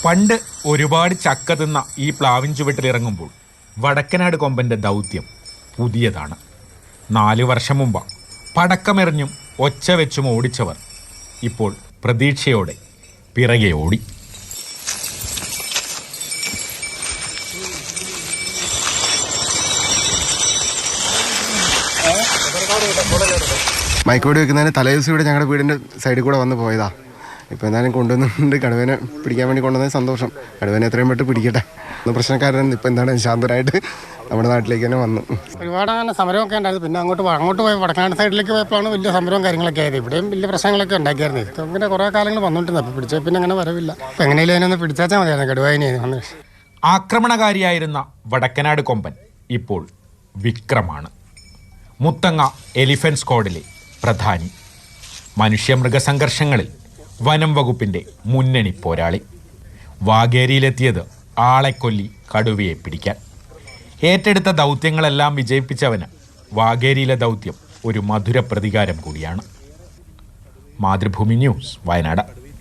പണ്ട് ഒരുപാട് ചക്ക തിന്ന ഈ പ്ലാവിൻ ചുവട്ടിലിറങ്ങുമ്പോൾ വടക്കനാട് കൊമ്പൻ്റെ ദൗത്യം പുതിയതാണ്. 4 വർഷം മുമ്പ് പടക്കമെറിഞ്ഞും ഒച്ച വെച്ചും ഓടിച്ചവർ ഇപ്പോൾ പ്രതീക്ഷയോടെ പിറകെ ഓടി. മൈക്കോടി വെക്കുന്നതിന് തലേദിവസം ഇവിടെ ഞങ്ങളുടെ വീടിൻ്റെ സൈഡിൽ കൂടെ വന്ന് പോയതാ. ഇപ്പോൾ എന്തായാലും കൊണ്ടുവന്നിട്ടുണ്ട്. കടുവേനെ പിടിക്കാൻ വേണ്ടി കൊണ്ടുവന്നത് സന്തോഷം. കടുവേനെ എത്രയും പെട്ട് പിടിക്കട്ടെ. പ്രശ്നക്കാരൻ ഇപ്പോൾ എന്താണ് ശാന്തരായിട്ട് നമ്മുടെ നാട്ടിലേക്ക് തന്നെ വന്നു. ഒരുപാട് അങ്ങനെ സമരമൊക്കെ ഉണ്ടായിരുന്നു. പിന്നെ അങ്ങോട്ട് പോയി വടക്കാട് സൈഡിലേക്ക് പോയപ്പോഴാണ് വലിയ സമരവും കാര്യങ്ങളൊക്കെ ആയത്. ഇവിടെയും വലിയ പ്രശ്നങ്ങളൊക്കെ ഉണ്ടാക്കിയായിരുന്നു. ഇത് അങ്ങനെ കുറേ കാലങ്ങൾ വന്നിട്ടുണ്ട്. അപ്പോൾ പിടിച്ചാൽ പിന്നെ അങ്ങനെ വരവില്ല. അപ്പോൾ എങ്ങനെയും അതിനൊന്ന് പിടിച്ചാൽ മതിയായിരുന്നു കടുവേനെ. ആക്രമണകാരിയായിരുന്ന വടക്കനാട് കൊമ്പൻ ഇപ്പോൾ വിക്രമാണ്. മുത്തങ്ങ എലിഫന്റ് സ്ക്വാഡിലെ പ്രധാനി. മനുഷ്യമൃഗ സംഘർഷങ്ങളിൽ വനം വകുപ്പിൻ്റെ മുന്നണി പോരാളി. വാഗേരിയിലെത്തിയത് ആളെക്കൊല്ലി കടുവയെ പിടിക്കാൻ. ഏറ്റെടുത്ത ദൗത്യങ്ങളെല്ലാം വിജയിപ്പിച്ചവന് വാഗേരിയിലെ ദൗത്യം ഒരു മധുര പ്രതികാരം കൂടിയാണ്. മാതൃഭൂമി ന്യൂസ്, വയനാട്.